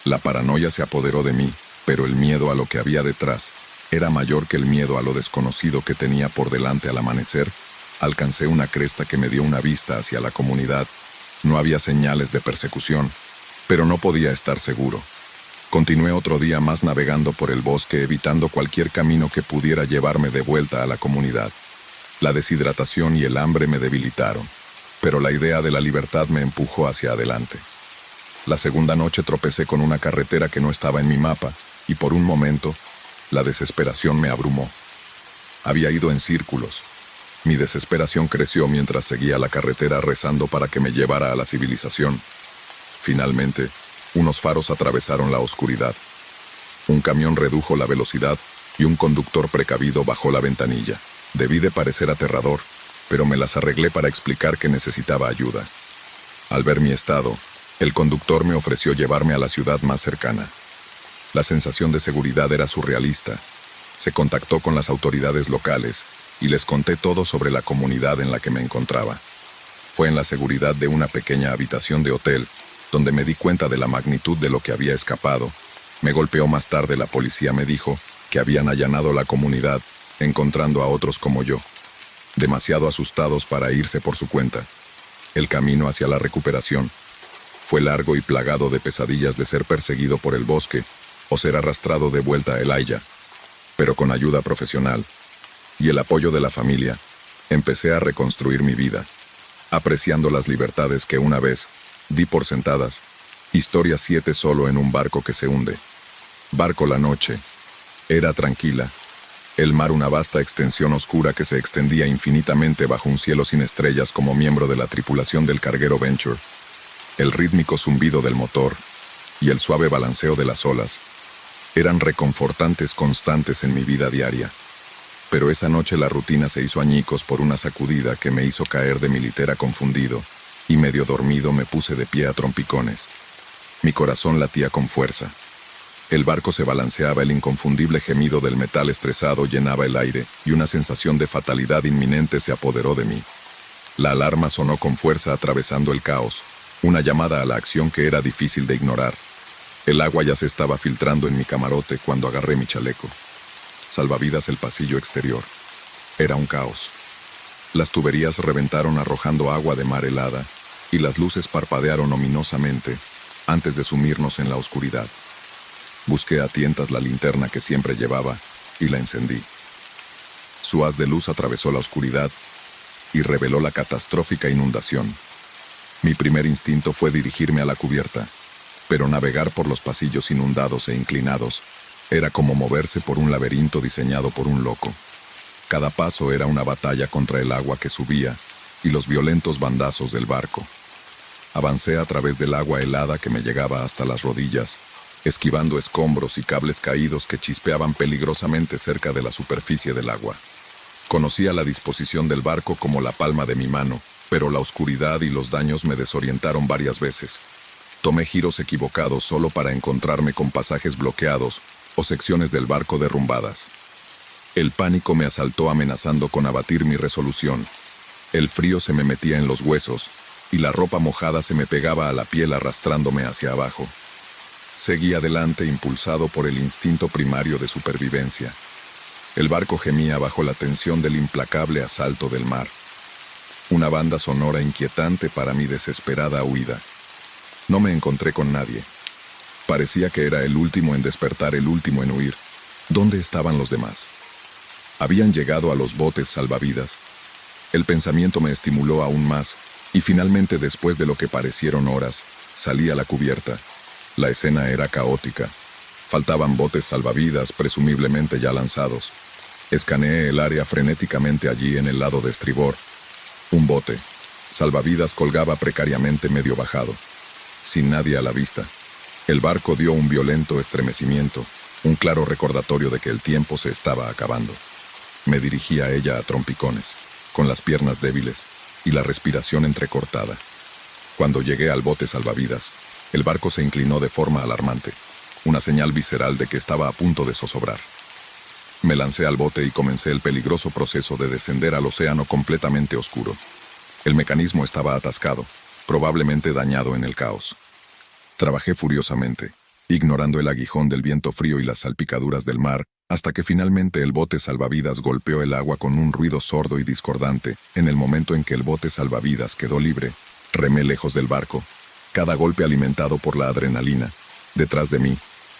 La paranoia se apoderó de mí, pero el miedo a lo que había detrás era mayor que el miedo a lo desconocido que tenía por delante. Al amanecer, alcancé una cresta que me dio una vista hacia la comunidad. No había señales de persecución, pero no podía estar seguro. Continué otro día más navegando por el bosque, evitando cualquier camino que pudiera llevarme de vuelta a la comunidad. La deshidratación y el hambre me debilitaron, pero la idea de la libertad me empujó hacia adelante. La segunda noche tropecé con una carretera que no estaba en mi mapa, y por un momento, la desesperación me abrumó. Había ido en círculos. Mi desesperación creció mientras seguía la carretera rezando para que me llevara a la civilización. Finalmente, unos faros atravesaron la oscuridad. Un camión redujo la velocidad y un conductor precavido bajó la ventanilla. Debí de parecer aterrador, pero me las arreglé para explicar que necesitaba ayuda. Al ver mi estado, el conductor me ofreció llevarme a la ciudad más cercana. La sensación de seguridad era surrealista. Se contactó con las autoridades locales y les conté todo sobre la comunidad en la que me encontraba. Fue en la seguridad de una pequeña habitación de hotel donde me di cuenta de la magnitud de lo que había escapado. Me golpeó más tarde. La policía me dijo que habían allanado la comunidad, encontrando a otros como yo, demasiado asustados para irse por su cuenta. El camino hacia la recuperación fue largo y plagado de pesadillas de ser perseguido por el bosque o ser arrastrado de vuelta a Elijah. Pero con ayuda profesional y el apoyo de la familia, empecé a reconstruir mi vida, apreciando las libertades que una vez di por sentadas. Historia 7. Solo en un barco que se hunde. Barco. La noche era tranquila. El mar una vasta extensión oscura que se extendía infinitamente bajo un cielo sin estrellas. Como miembro de la tripulación del carguero Venture, el rítmico zumbido del motor y el suave balanceo de las olas eran reconfortantes constantes en mi vida diaria. Pero esa noche la rutina se hizo añicos por una sacudida que me hizo caer de mi litera confundido, y medio dormido me puse de pie a trompicones. Mi corazón latía con fuerza. El barco se balanceaba, el inconfundible gemido del metal estresado llenaba el aire, y una sensación de fatalidad inminente se apoderó de mí. La alarma sonó con fuerza atravesando el caos, una llamada a la acción que era difícil de ignorar. El agua ya se estaba filtrando en mi camarote cuando agarré mi chaleco. Salvavidas. El pasillo exterior era un caos. Las tuberías reventaron arrojando agua de mar helada, y las luces parpadearon ominosamente antes de sumirnos en la oscuridad. Busqué a tientas la linterna que siempre llevaba y la encendí. Su haz de luz atravesó la oscuridad y reveló la catastrófica inundación. Mi primer instinto fue dirigirme a la cubierta, pero navegar por los pasillos inundados e inclinados era como moverse por un laberinto diseñado por un loco. Cada paso era una batalla contra el agua que subía y los violentos bandazos del barco. Avancé a través del agua helada que me llegaba hasta las rodillas, esquivando escombros y cables caídos que chispeaban peligrosamente cerca de la superficie del agua. Conocía la disposición del barco como la palma de mi mano, pero la oscuridad y los daños me desorientaron varias veces. Tomé giros equivocados solo para encontrarme con pasajes bloqueados o secciones del barco derrumbadas. El pánico me asaltó amenazando con abatir mi resolución. El frío se me metía en los huesos y la ropa mojada se me pegaba a la piel arrastrándome hacia abajo. Seguí adelante impulsado por el instinto primario de supervivencia. El barco gemía bajo la tensión del implacable asalto del mar. una banda sonora inquietante para mi desesperada huida. No me encontré con nadie. Parecía que era el último en despertar, el último en huir. ¿Dónde estaban los demás? Habían llegado a los botes salvavidas. El pensamiento me estimuló aún más, y finalmente, después de lo que parecieron horas, salí a la cubierta. La escena era caótica. Faltaban botes salvavidas, presumiblemente ya lanzados. Escaneé el área frenéticamente allí en el lado de estribor. Un bote salvavidas colgaba precariamente medio bajado, sin nadie a la vista. El barco dio un violento estremecimiento, un claro recordatorio de que el tiempo se estaba acabando. Me dirigí a ella a trompicones, con las piernas débiles y la respiración entrecortada. Cuando llegué al bote salvavidas, el barco se inclinó de forma alarmante, una señal visceral de que estaba a punto de zozobrar. Me lancé al bote y comencé el peligroso proceso de descender al océano completamente oscuro. El mecanismo estaba atascado, probablemente dañado en el caos. Trabajé furiosamente, ignorando el aguijón del viento frío y las salpicaduras del mar, hasta que finalmente el bote salvavidas golpeó el agua con un ruido sordo y discordante. En el momento en que el bote salvavidas quedó libre, remé lejos del barco, cada golpe alimentado por la adrenalina. Detrás de mí,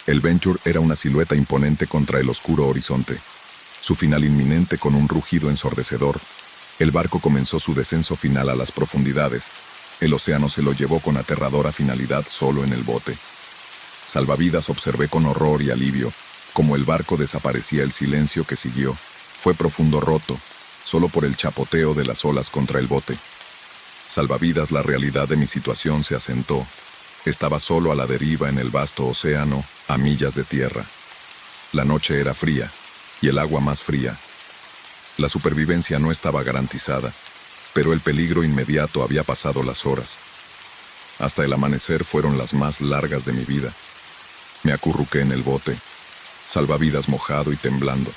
el Venture era una silueta imponente contra el oscuro horizonte. Su final inminente con un rugido ensordecedor. El barco comenzó su descenso final a las profundidades. El océano se lo llevó con aterradora finalidad solo en el bote. Salvavidas observé con horror y alivio como el barco desaparecía. El silencio que siguió fue profundo, roto, solo por el chapoteo de las olas contra el bote. Salvavidas, la realidad de mi situación se asentó. Estaba solo a la deriva en el vasto océano, a millas de tierra. La noche era fría, y el agua más fría. La supervivencia no estaba garantizada, pero el peligro inmediato había pasado las horas. Hasta el amanecer fueron las más largas de mi vida. Me acurruqué en el bote, salvavidas mojado y temblando,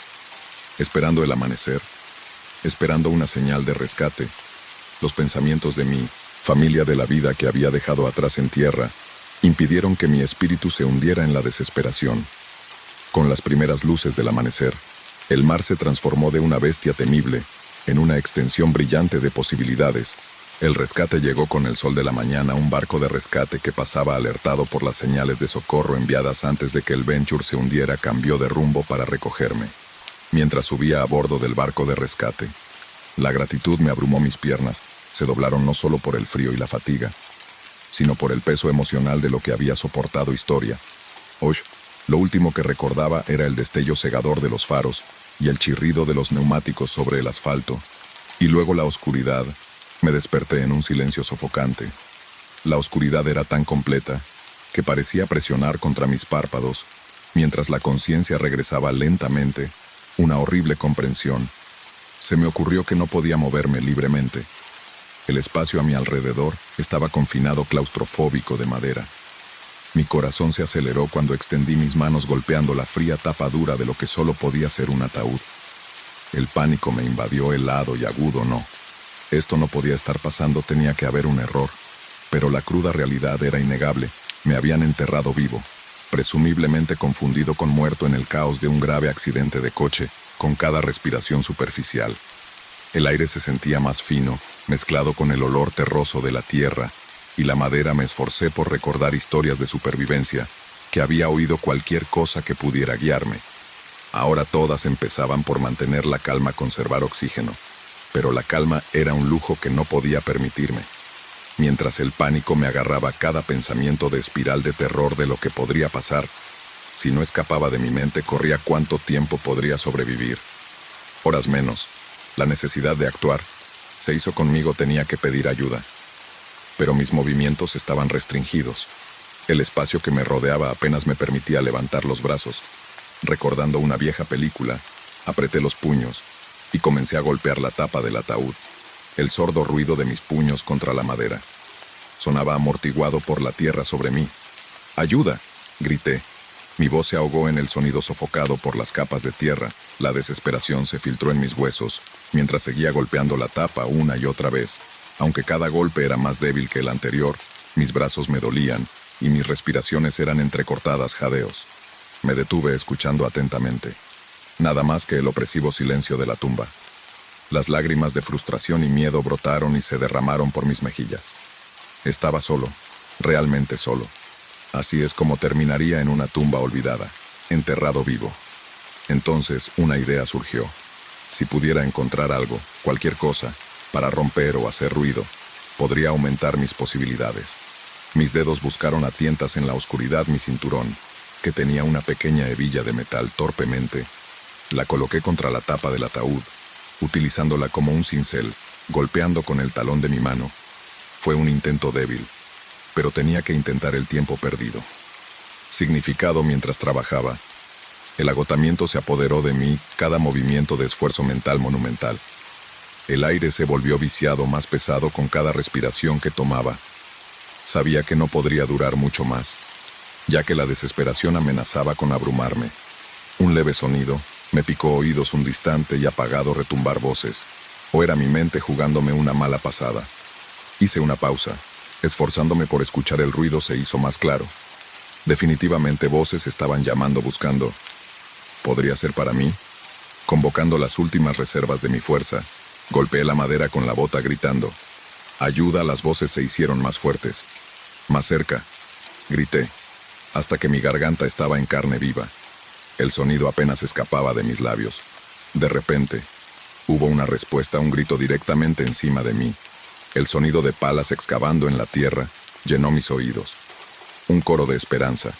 esperando el amanecer, esperando una señal de rescate. Los pensamientos de mi familia, de la vida que había dejado atrás en tierra, impidieron que mi espíritu se hundiera en la desesperación. Con las primeras luces del amanecer, el mar se transformó de una bestia temible en una extensión brillante de posibilidades. El rescate llegó con el sol de la mañana, un barco de rescate que pasaba alertado por las señales de socorro enviadas antes de que el Venture se hundiera cambió de rumbo para recogerme. Mientras subía a bordo del barco de rescate, la gratitud me abrumó, mis piernas se doblaron no solo por el frío y la fatiga, sino por el peso emocional de lo que había soportado historia. Lo último que recordaba era el destello cegador de los faros y el chirrido de los neumáticos sobre el asfalto, y luego la oscuridad. Me desperté en un silencio sofocante. La oscuridad era tan completa que parecía presionar contra mis párpados, mientras la conciencia regresaba lentamente, una horrible comprensión. Se me ocurrió que no podía moverme libremente. El espacio a mi alrededor estaba confinado, claustrofóbico, de madera. Mi corazón se aceleró cuando extendí mis manos golpeando la fría tapa dura de lo que solo podía ser un ataúd. El pánico me invadió, helado y agudo. No. Esto no podía estar pasando, tenía que haber un error. Pero la cruda realidad era innegable. Me habían enterrado vivo, presumiblemente confundido con muerto en el caos de un grave accidente de coche, con cada respiración superficial. El aire se sentía más fino, mezclado con el olor terroso de la tierra y la madera. Me esforcé por recordar historias de supervivencia, que había oído, cualquier cosa que pudiera guiarme. Ahora todas empezaban por mantener la calma, conservar oxígeno. Pero la calma era un lujo que no podía permitirme. Mientras el pánico me agarraba, cada pensamiento de espiral de terror de lo que podría pasar. Si no escapaba de mi mente, corría cuánto tiempo podría sobrevivir. Horas menos. La necesidad de actuar se hizo conmigo, tenía que pedir ayuda. Pero mis movimientos estaban restringidos. El espacio que me rodeaba apenas me permitía levantar los brazos. Recordando una vieja película, apreté los puños y comencé a golpear la tapa del ataúd. El sordo ruido de mis puños contra la madera sonaba amortiguado por la tierra sobre mí. ¡Ayuda!, grité. Mi voz se ahogó en el sonido sofocado por las capas de tierra. La desesperación se filtró en mis huesos, mientras seguía golpeando la tapa una y otra vez. Aunque cada golpe era más débil que el anterior, mis brazos me dolían y mis respiraciones eran entrecortadas, jadeos. Me detuve escuchando atentamente. Nada más que el opresivo silencio de la tumba. Las lágrimas de frustración y miedo brotaron y se derramaron por mis mejillas. Estaba solo, realmente solo. Así es como terminaría en una tumba olvidada, enterrado vivo. Entonces, una idea surgió. Si pudiera encontrar algo, cualquier cosa, para romper o hacer ruido, podría aumentar mis posibilidades. Mis dedos buscaron a tientas en la oscuridad mi cinturón, que tenía una pequeña hebilla de metal torpemente. La coloqué contra la tapa del ataúd, utilizándola como un cincel, golpeando con el talón de mi mano. Fue un intento débil, pero tenía que intentar el tiempo perdido. Significado mientras trabajaba. El agotamiento se apoderó de mí, cada movimiento de esfuerzo mental monumental. El aire se volvió viciado, más pesado con cada respiración que tomaba. Sabía que no podría durar mucho más, ya que la desesperación amenazaba con abrumarme. Un leve sonido me picó oídos, un distante y apagado retumbar voces. O era mi mente jugándome una mala pasada. Hice una pausa. Esforzándome por escuchar, el ruido se hizo más claro. Definitivamente voces estaban llamando, buscando. ¿Podría ser para mí? Convocando las últimas reservas de mi fuerza, golpeé la madera con la bota gritando. ¡Ayuda! Las voces se hicieron más fuertes. Más cerca. Grité, hasta que mi garganta estaba en carne viva. El sonido apenas escapaba de mis labios. De repente, hubo una respuesta, un grito directamente encima de mí. El sonido de palas excavando en la tierra llenó mis oídos. Un coro de esperanza.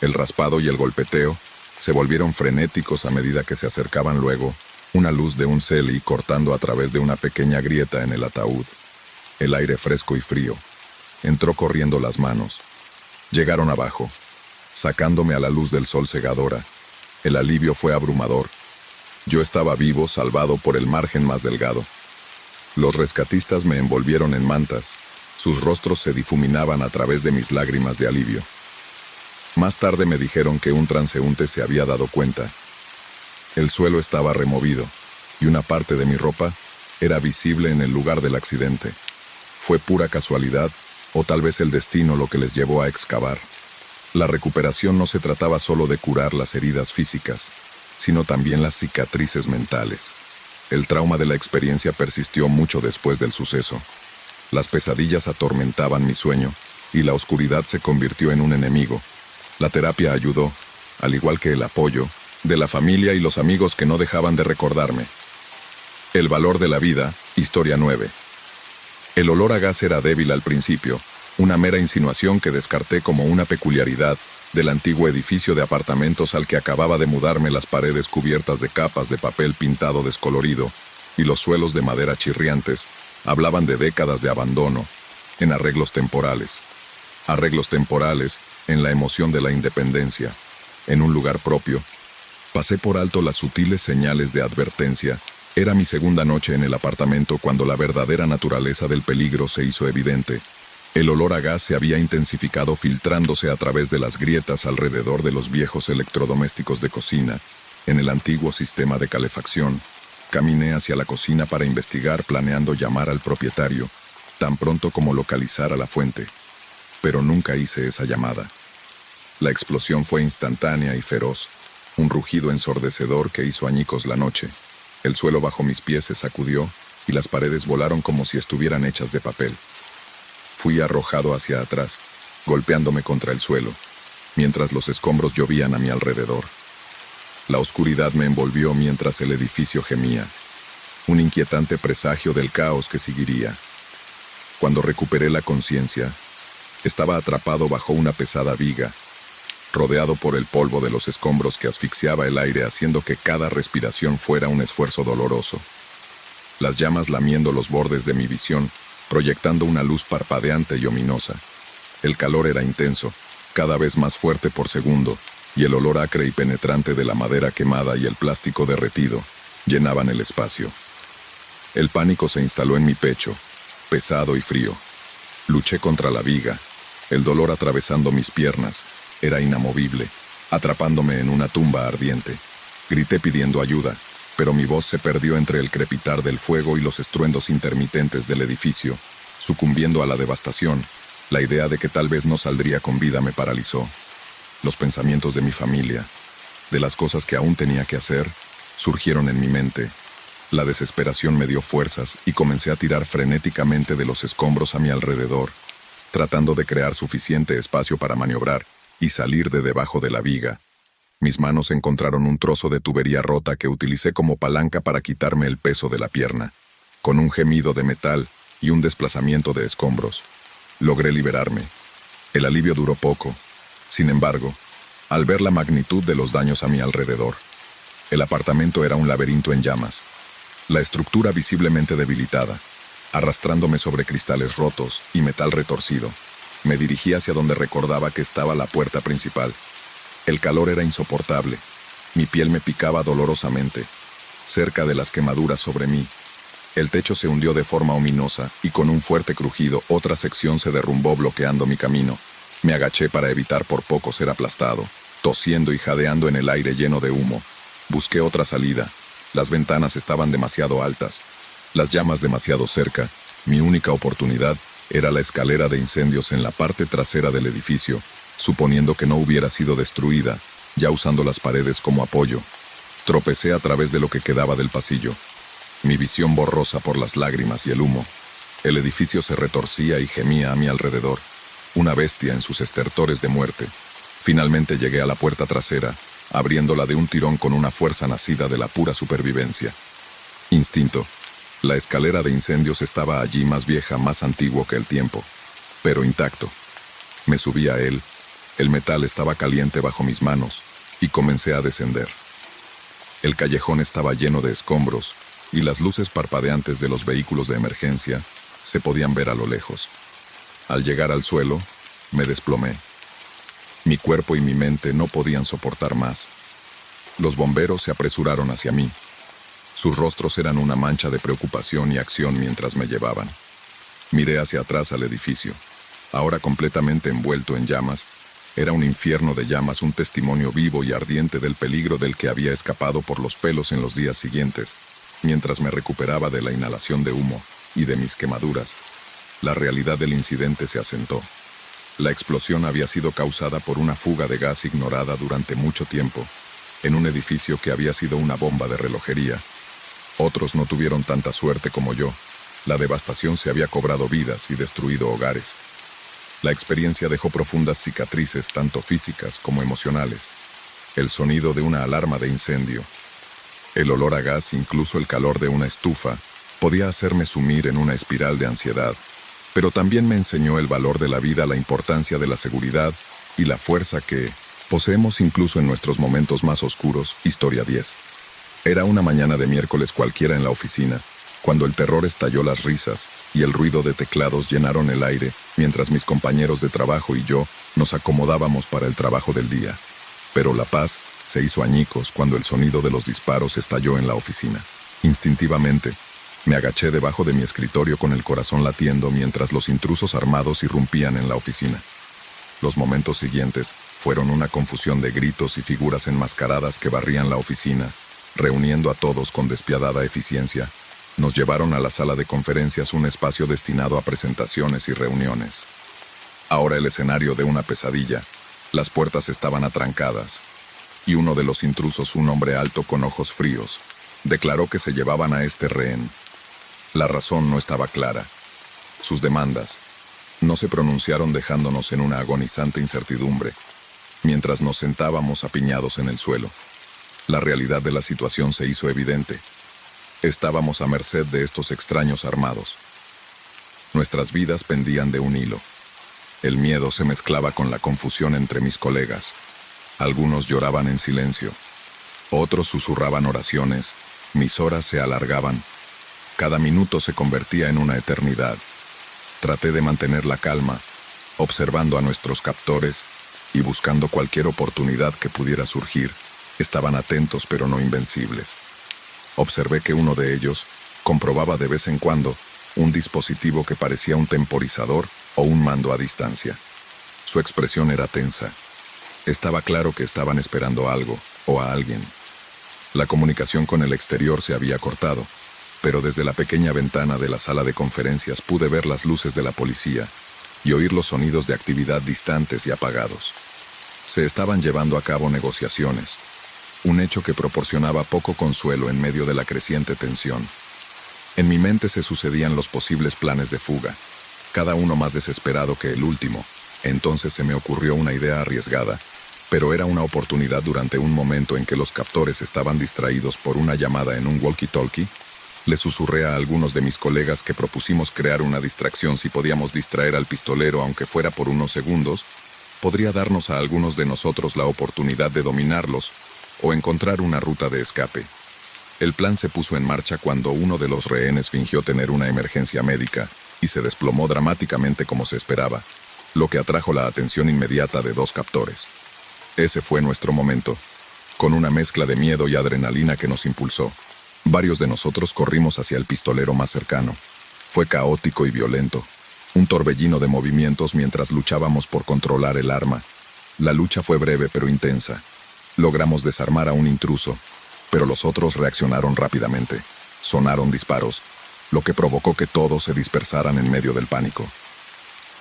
El raspado y el golpeteo se volvieron frenéticos a medida que se acercaban. Luego, una luz de un celi cortando a través de una pequeña grieta en el ataúd. El aire fresco y frío. Entró corriendo las manos. Llegaron abajo, sacándome a la luz del sol cegadora. El alivio fue abrumador. Yo estaba vivo, salvado por el margen más delgado. Los rescatistas me envolvieron en mantas. Sus rostros se difuminaban a través de mis lágrimas de alivio. Más tarde me dijeron que un transeúnte se había dado cuenta. El suelo estaba removido, y una parte de mi ropa era visible en el lugar del accidente. Fue pura casualidad, o tal vez el destino lo que les llevó a excavar. La recuperación no se trataba solo de curar las heridas físicas, sino también las cicatrices mentales. El trauma de la experiencia persistió mucho después del suceso. Las pesadillas atormentaban mi sueño, y la oscuridad se convirtió en un enemigo. La terapia ayudó, al igual que el apoyo de la familia y los amigos que no dejaban de recordarme. El valor de la vida, historia 9. El olor a gas era débil al principio, una mera insinuación que descarté como una peculiaridad del antiguo edificio de apartamentos al que acababa de mudarme. Las paredes cubiertas de capas de papel pintado descolorido y los suelos de madera chirriantes hablaban de décadas de abandono, en arreglos temporales. Arreglos temporales, en la emoción de la independencia, en un lugar propio. Pasé por alto las sutiles señales de advertencia. Era mi segunda noche en el apartamento cuando la verdadera naturaleza del peligro se hizo evidente. El olor a gas se había intensificado, filtrándose a través de las grietas alrededor de los viejos electrodomésticos de cocina, en el antiguo sistema de calefacción. Caminé hacia la cocina para investigar, planeando llamar al propietario, tan pronto como localizara la fuente. Pero nunca hice esa llamada. La explosión fue instantánea y feroz, un rugido ensordecedor que hizo añicos la noche. El suelo bajo mis pies se sacudió y las paredes volaron como si estuvieran hechas de papel. Fui arrojado hacia atrás, golpeándome contra el suelo, mientras los escombros llovían a mi alrededor. La oscuridad me envolvió mientras el edificio gemía, un inquietante presagio del caos que seguiría. Cuando recuperé la conciencia, estaba atrapado bajo una pesada viga, rodeado por el polvo de los escombros que asfixiaba el aire, haciendo que cada respiración fuera un esfuerzo doloroso. Las llamas lamiendo los bordes de mi visión, proyectando una luz parpadeante y ominosa. El calor era intenso, cada vez más fuerte por segundo, y el olor acre y penetrante de la madera quemada y el plástico derretido llenaban el espacio. El pánico se instaló en mi pecho, pesado y frío. Luché contra la viga, el dolor atravesando mis piernas. Era inamovible, atrapándome en una tumba ardiente. Grité pidiendo ayuda, pero mi voz se perdió entre el crepitar del fuego y los estruendos intermitentes del edificio. Sucumbiendo a la devastación, la idea de que tal vez no saldría con vida me paralizó. Los pensamientos de mi familia, de las cosas que aún tenía que hacer, surgieron en mi mente. La desesperación me dio fuerzas y comencé a tirar frenéticamente de los escombros a mi alrededor, tratando de crear suficiente espacio para maniobrar y salir de debajo de la viga. Mis manos encontraron un trozo de tubería rota que utilicé como palanca para quitarme el peso de la pierna. Con un gemido de metal y un desplazamiento de escombros, logré liberarme. El alivio duró poco. Sin embargo, al ver la magnitud de los daños a mi alrededor, el apartamento era un laberinto en llamas. La estructura visiblemente debilitada, arrastrándome sobre cristales rotos y metal retorcido, me dirigí hacia donde recordaba que estaba la puerta principal. El calor era insoportable. Mi piel me picaba dolorosamente, cerca de las quemaduras sobre mí. El techo se hundió de forma ominosa y con un fuerte crujido otra sección se derrumbó bloqueando mi camino. Me agaché para evitar por poco ser aplastado, tosiendo y jadeando en el aire lleno de humo. Busqué otra salida. Las ventanas estaban demasiado altas, las llamas demasiado cerca. Mi única oportunidad era la escalera de incendios en la parte trasera del edificio, suponiendo que no hubiera sido destruida, ya usando las paredes como apoyo. Tropecé a través de lo que quedaba del pasillo, mi visión borrosa por las lágrimas y el humo. El edificio se retorcía y gemía a mi alrededor, una bestia en sus estertores de muerte. Finalmente llegué a la puerta trasera, abriéndola de un tirón con una fuerza nacida de la pura supervivencia. Instinto. La escalera de incendios estaba allí, más vieja, más antiguo que el tiempo, pero intacto. Me subí a él, el metal estaba caliente bajo mis manos, y comencé a descender. El callejón estaba lleno de escombros, y las luces parpadeantes de los vehículos de emergencia se podían ver a lo lejos. Al llegar al suelo, me desplomé. Mi cuerpo y mi mente no podían soportar más. Los bomberos se apresuraron hacia mí. Sus rostros eran una mancha de preocupación y acción mientras me llevaban. Miré hacia atrás al edificio. Ahora completamente envuelto en llamas, era un infierno de llamas, un testimonio vivo y ardiente del peligro del que había escapado por los pelos en los días siguientes. Mientras me recuperaba de la inhalación de humo y de mis quemaduras, la realidad del incidente se asentó. La explosión había sido causada por una fuga de gas ignorada durante mucho tiempo, en un edificio que había sido una bomba de relojería. Otros no tuvieron tanta suerte como yo. La devastación se había cobrado vidas y destruido hogares. La experiencia dejó profundas cicatrices, tanto físicas como emocionales. El sonido de una alarma de incendio, el olor a gas, incluso el calor de una estufa, podía hacerme sumir en una espiral de ansiedad. Pero también me enseñó el valor de la vida, la importancia de la seguridad y la fuerza que poseemos incluso en nuestros momentos más oscuros. Historia 10. Era una mañana de miércoles cualquiera en la oficina, cuando el terror estalló, las risas y el ruido de teclados llenaron el aire, mientras mis compañeros de trabajo y yo nos acomodábamos para el trabajo del día. Pero la paz se hizo añicos cuando el sonido de los disparos estalló en la oficina. Instintivamente, me agaché debajo de mi escritorio con el corazón latiendo mientras los intrusos armados irrumpían en la oficina. Los momentos siguientes fueron una confusión de gritos y figuras enmascaradas que barrían la oficina, reuniendo a todos con despiadada eficiencia. Nos llevaron a la sala de conferencias, un espacio destinado a presentaciones y reuniones. Ahora el escenario de una pesadilla. Las puertas estaban atrancadas, y uno de los intrusos, un hombre alto con ojos fríos, declaró que se llevaban a este rehén. La razón no estaba clara. Sus demandas no se pronunciaron, dejándonos en una agonizante incertidumbre, mientras nos sentábamos apiñados en el suelo. La realidad de la situación se hizo evidente. Estábamos a merced de estos extraños armados. Nuestras vidas pendían de un hilo. El miedo se mezclaba con la confusión entre mis colegas. Algunos lloraban en silencio. Otros susurraban oraciones. Mis horas se alargaban. Cada minuto se convertía en una eternidad. Traté de mantener la calma, observando a nuestros captores y buscando cualquier oportunidad que pudiera surgir. Estaban atentos pero no invencibles. Observé que uno de ellos comprobaba de vez en cuando un dispositivo que parecía un temporizador o un mando a distancia. Su expresión era tensa. Estaba claro que estaban esperando algo o a alguien. La comunicación con el exterior se había cortado, pero desde la pequeña ventana de la sala de conferencias pude ver las luces de la policía y oír los sonidos de actividad distantes y apagados. Se estaban llevando a cabo negociaciones. un hecho que proporcionaba poco consuelo en medio de la creciente tensión. En mi mente se sucedían los posibles planes de fuga, cada uno más desesperado que el último. Entonces se me ocurrió una idea arriesgada, pero era una oportunidad durante un momento en que los captores estaban distraídos por una llamada en un walkie-talkie. Le susurré a algunos de mis colegas que propusimos crear una distracción si podíamos distraer al pistolero aunque fuera por unos segundos, podría darnos a algunos de nosotros la oportunidad de dominarlos o encontrar una ruta de escape. El plan se puso en marcha cuando uno de los rehenes fingió tener una emergencia médica y se desplomó dramáticamente como se esperaba, lo que atrajo la atención inmediata de dos captores. Ese fue nuestro momento, con una mezcla de miedo y adrenalina que nos impulsó. Varios de nosotros corrimos hacia el pistolero más cercano. Fue caótico y violento, un torbellino de movimientos mientras luchábamos por controlar el arma. La lucha fue breve pero intensa. Logramos desarmar a un intruso, pero los otros reaccionaron rápidamente. Sonaron disparos, lo que provocó que todos se dispersaran en medio del pánico.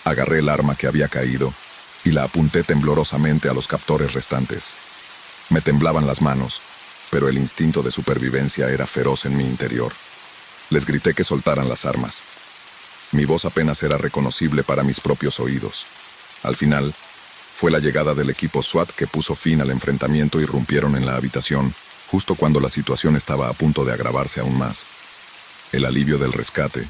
Agarré el arma que había caído y la apunté temblorosamente a los captores restantes. Me temblaban las manos, pero el instinto de supervivencia era feroz en mi interior. Les grité que soltaran las armas. Mi voz apenas era reconocible para mis propios oídos. Al final, fue la llegada del equipo SWAT que puso fin al enfrentamiento y irrumpieron en la habitación, justo cuando la situación estaba a punto de agravarse aún más. El alivio del rescate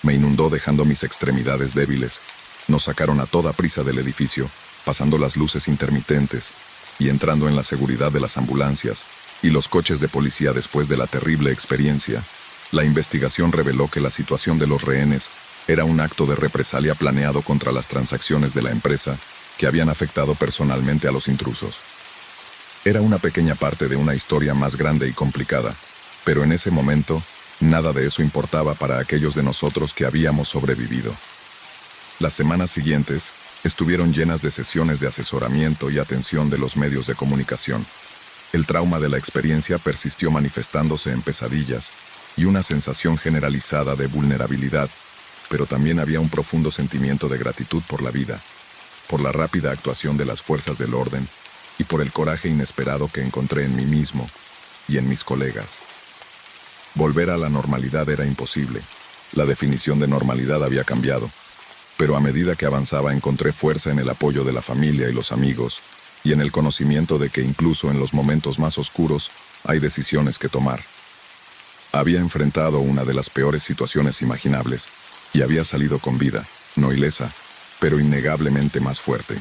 me inundó dejando mis extremidades débiles. Nos sacaron a toda prisa del edificio, pasando las luces intermitentes y entrando en la seguridad de las ambulancias y los coches de policía después de la terrible experiencia. La investigación reveló que la situación de los rehenes era un acto de represalia planeado contra las transacciones de la empresa que habían afectado personalmente a los intrusos. Era una pequeña parte de una historia más grande y complicada, pero en ese momento, nada de eso importaba para aquellos de nosotros que habíamos sobrevivido. Las semanas siguientes estuvieron llenas de sesiones de asesoramiento y atención de los medios de comunicación. El trauma de la experiencia persistió manifestándose en pesadillas y una sensación generalizada de vulnerabilidad, pero también había un profundo sentimiento de gratitud por la vida, por la rápida actuación de las fuerzas del orden y por el coraje inesperado que encontré en mí mismo y en mis colegas. Volver a la normalidad era imposible. La definición de normalidad había cambiado, pero a medida que avanzaba encontré fuerza en el apoyo de la familia y los amigos, y en el conocimiento de que incluso en los momentos más oscuros hay decisiones que tomar. Había enfrentado una de las peores situaciones imaginables, y había salido con vida, no ilesa, pero innegablemente más fuerte.